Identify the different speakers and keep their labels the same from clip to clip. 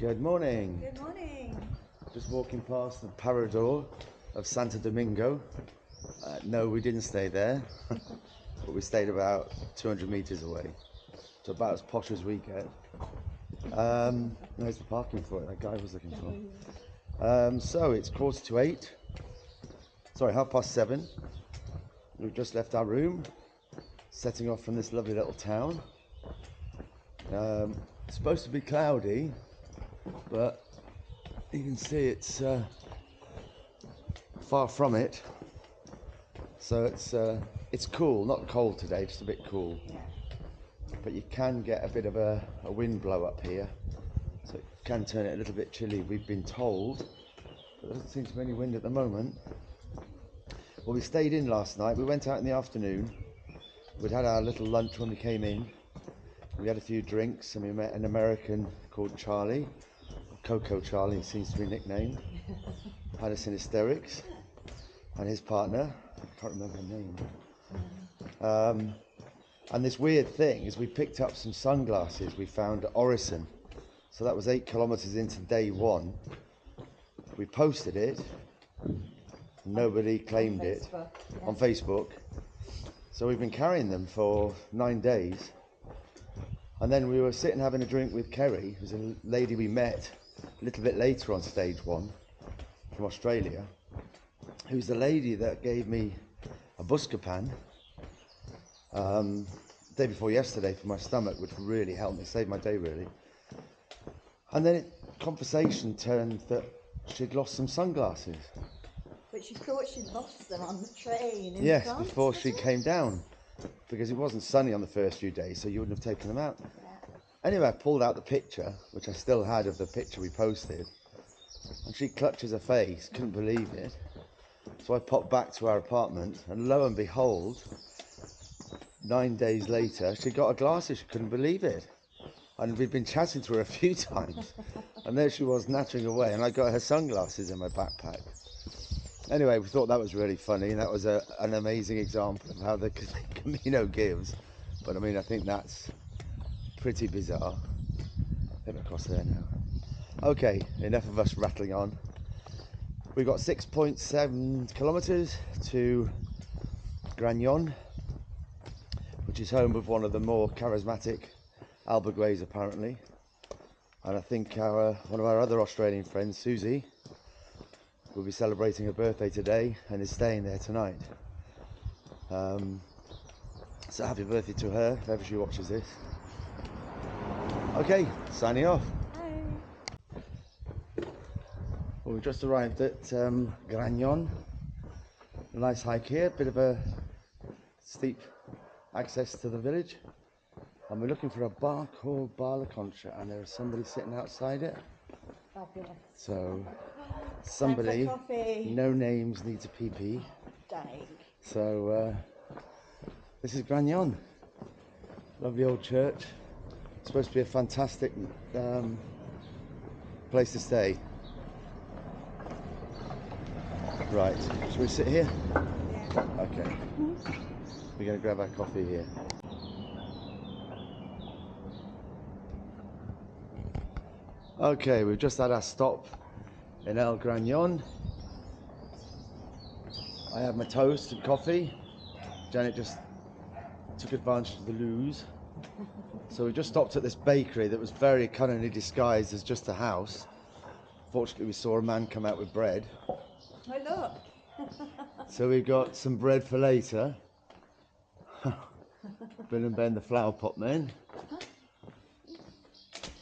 Speaker 1: Good morning.
Speaker 2: Good morning.
Speaker 1: Just walking past the Parador of Santo Domingo. No, we didn't stay there, but we stayed about 200 meters away. So about as posh as we get. There's the parking for it, that guy was looking for. So it's 7:45. Sorry, 7:30. We've just left our room, setting off from this lovely little town. It's supposed to be cloudy, but you can see it's far from it. So it's cool, not cold today, just a bit cool. But you can get a bit of a wind blow up here, so it can turn it a little bit chilly, we've been told. But there doesn't seem to be any wind at the moment. Well, we stayed in last night. We went out in the afternoon. We'd had our little lunch when we came in. We had a few drinks and we met an American called Charlie, or Coco Charlie, he seems to be nicknamed. Had us in hysterics, and his partner, I can't remember her name. And this weird thing is we picked up some sunglasses we found at Orison. So that was 8 kilometers into day one. We posted it, nobody claimed it on Facebook. So we've been carrying them for 9 days. And then we were sitting having a drink with Kerry, who's a lady we met a little bit later on stage one from Australia, who's the lady that gave me a Buscopan day before yesterday for my stomach, which really helped me, saved my day really. And then conversation turned that she'd lost some sunglasses.
Speaker 2: But she thought she'd lost them on the train in
Speaker 1: Yes,
Speaker 2: France,
Speaker 1: before she came down, because it wasn't sunny on the first few days, so you wouldn't have taken them out.
Speaker 2: Yeah.
Speaker 1: Anyway, I pulled out the picture, which I still had of the picture we posted, and she clutches her face, couldn't believe it. So I popped back to our apartment, and lo and behold, 9 days later, she got her glasses. She couldn't believe it. And we'd been chatting to her a few times, and there she was nattering away, and I got her sunglasses in my backpack. Anyway, we thought that was really funny, and that was an amazing example of how the Camino gives. But I mean, I think that's pretty bizarre. Get across there now. Okay, enough of us rattling on. We've got 6.7 kilometers to Gragnon, which is home of one of the more charismatic albergues apparently. And I think one of our other Australian friends, Susie, will be celebrating her birthday today and is staying there tonight. So happy birthday to her, if ever she watches this. Okay, signing off.
Speaker 2: Hi.
Speaker 1: Well, we've just arrived at Gragnon. A nice hike here, bit of a steep access to the village. And we're looking for a bar called Bar La Concha, and there's somebody sitting outside it.
Speaker 2: Fabulous.
Speaker 1: So somebody,
Speaker 2: coffee.
Speaker 1: no names, needs a pee-pee.
Speaker 2: Dying.
Speaker 1: So this is Gragnon. Lovely old church. It's supposed to be a fantastic place to stay. Right, shall we sit here?
Speaker 2: Yeah.
Speaker 1: Okay. We're going to grab our coffee here. Okay, we've just had our stop in El Gragnon. I had my toast and coffee. Janet just took advantage of the lose. So we just stopped at this bakery that was very cunningly disguised as just a house. Fortunately, we saw a man come out with bread.
Speaker 2: Oh, look.
Speaker 1: So we've got some bread for later. Bill and Ben, the flower pot men.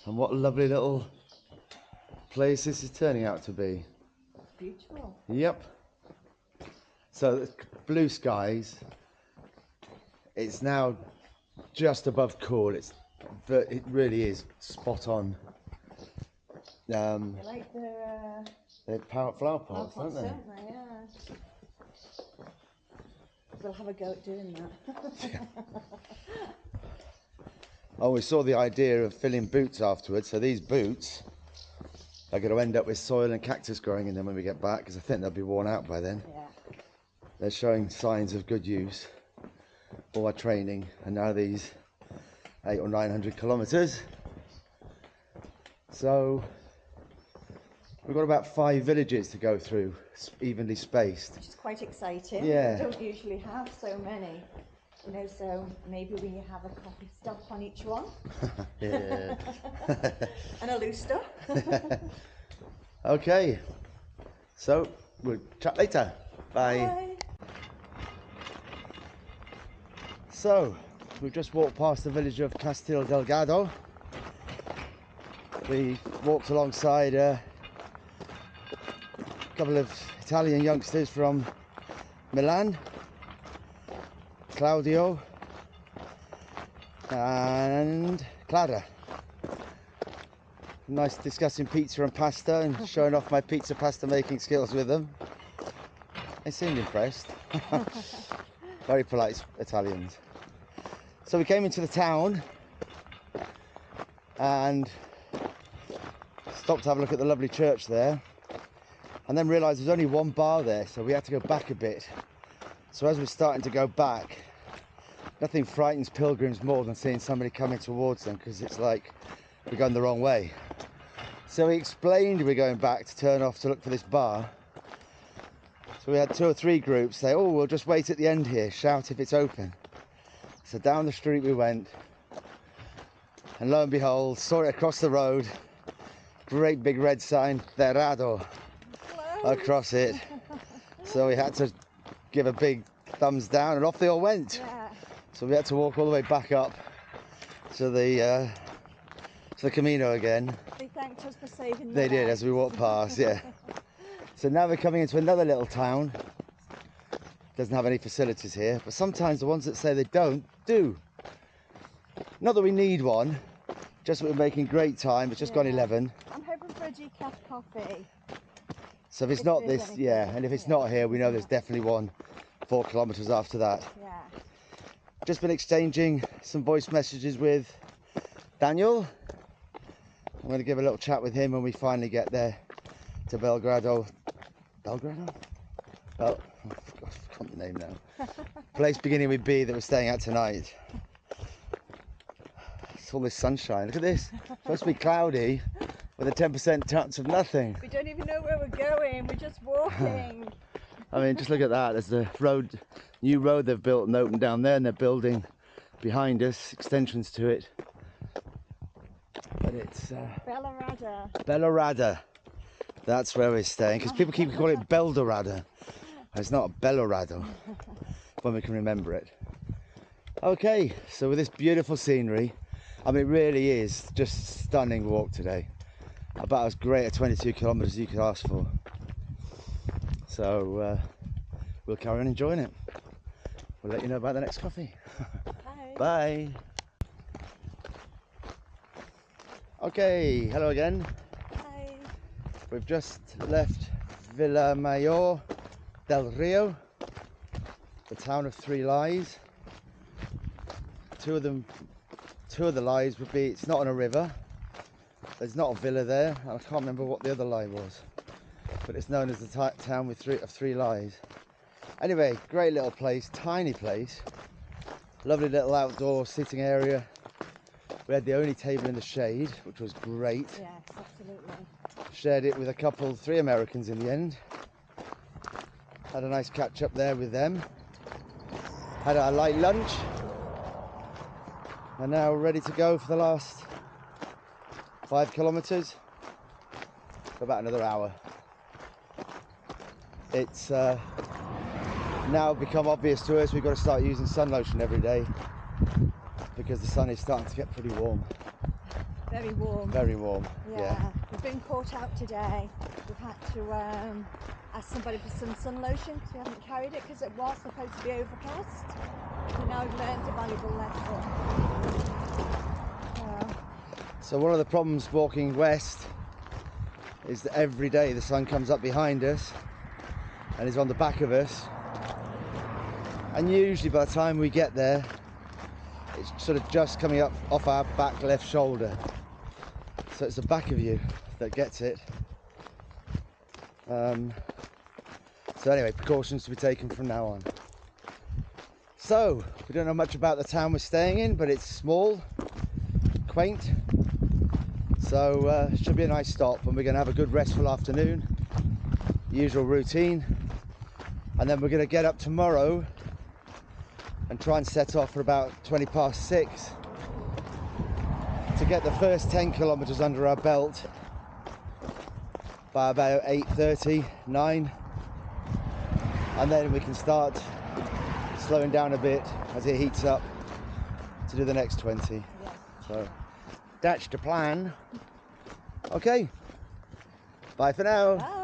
Speaker 1: And what a lovely little place this is turning out to be.
Speaker 2: Beautiful.
Speaker 1: Yep. So blue skies. It's now just above cool. It really is spot on.
Speaker 2: I like their
Speaker 1: They're flower pots,
Speaker 2: don't
Speaker 1: aren't they?
Speaker 2: Yeah. We'll have a go at doing that.
Speaker 1: Oh, we saw the idea of filling boots afterwards. So these boots are going to end up with soil and cactus growing in them when we get back, because I think they'll be worn out by then.
Speaker 2: Yeah.
Speaker 1: They're showing signs of good use. All our training, and now these 800 or 900 kilometers. So We've got about 5 villages to go through, evenly spaced.
Speaker 2: Which is quite exciting.
Speaker 1: Yeah.
Speaker 2: We don't usually have so many. You know, so maybe we have a coffee stop on each one.
Speaker 1: Yeah.
Speaker 2: And a loose stop.
Speaker 1: Okay, so we'll chat later. Bye.
Speaker 2: Bye.
Speaker 1: So, we've just walked past the village of Castel Delgado. We walked alongside a couple of Italian youngsters from Milan, Claudio and Clara. Nice discussing pizza and pasta and showing off my pizza pasta making skills with them. They seemed impressed. Very polite Italians. So we came into the town and stopped to have a look at the lovely church there, and then realised there's only one bar there, so we had to go back a bit. So as we're starting to go back, nothing frightens pilgrims more than seeing somebody coming towards them, because it's like we're going the wrong way. So we explained we're going back to turn off to look for this bar. So we had 2 or 3 groups say, oh, we'll just wait at the end here, shout if it's open. So down the street we went, and lo and behold, saw it across the road, great big red sign, Belorado, across it. So we had to give a big thumbs down and off they all went.
Speaker 2: Yeah.
Speaker 1: So we had to walk all the way back up to the Camino again.
Speaker 2: They thanked us for saving them.
Speaker 1: They did, as we walked past, yeah. So now we're coming into another little town. Doesn't have any facilities here, but sometimes the ones that say they don't, do. Not that we need one, just that we're making great time. It's just gone 11.
Speaker 2: I'm hoping for a decaf coffee.
Speaker 1: So if it's not this, yeah, and if it's not here, we know there's definitely one 4 kilometres after that.
Speaker 2: Yeah.
Speaker 1: Just been exchanging some voice messages with Daniel. I'm going to give a little chat with him when we finally get there to Belgrado. Belgrado? Oh, I've forgotten the name now. Place beginning with B that we're staying at tonight. It's all this sunshine. Look at this. It's supposed to be cloudy with a 10% chance of nothing.
Speaker 2: We don't even know where we're going. We're just walking.
Speaker 1: I mean, just look at that. There's the road, new road they've built and opened down there, and they're building behind us extensions to it. But it's
Speaker 2: Belorado.
Speaker 1: Belorado. That's where we're staying, because people keep calling it Belorado. It's not Belorado, when we can remember it. Okay, so with this beautiful scenery, I mean, it really is just stunning walk today. About as great a 22 kilometres as you could ask for. So we'll carry on enjoying it. We'll let you know about the next coffee.
Speaker 2: Bye.
Speaker 1: Bye. Okay, hello again.
Speaker 2: Bye.
Speaker 1: We've just left Villa Mayor del Rio, the town of 3 lies. Two of the lies would be, it's not on a river, there's not a villa there, and I can't remember what the other lie was, but it's known as the town with 3 lies. Anyway, great little place, tiny place, lovely little outdoor sitting area. We had the only table in the shade, which was great.
Speaker 2: Yes, absolutely.
Speaker 1: Shared it with a couple, 3 Americans in the end. Had a nice catch up there with them. Had a light lunch. And now we're ready to go for the last 5 kilometres. For about another hour. It's now become obvious to us we've got to start using sun lotion every day, because the sun is starting to get pretty warm.
Speaker 2: Very warm.
Speaker 1: Very warm, yeah.
Speaker 2: We've been caught out today. We've had to ask somebody for some sun lotion because we haven't carried it, because it was supposed to be overcast. So now we've learned a valuable lesson.
Speaker 1: So one of the problems walking west is that every day the sun comes up behind us and is on the back of us, and usually by the time we get there it's sort of just coming up off our back left shoulder, so it's the back of you that gets it. So anyway, precautions to be taken from now on. So we don't know much about the town we're staying in, but it's small, quaint, So should be a nice stop, and we're going to have a good restful afternoon, usual routine, and then we're going to get up tomorrow and try and set off for about 6:20 to get the first 10 kilometers under our belt by about 8:30, 9, and then we can start slowing down a bit as it heats up to do the next 20.
Speaker 2: Yes.
Speaker 1: So that's the plan. Okay, bye for now.
Speaker 2: Bye.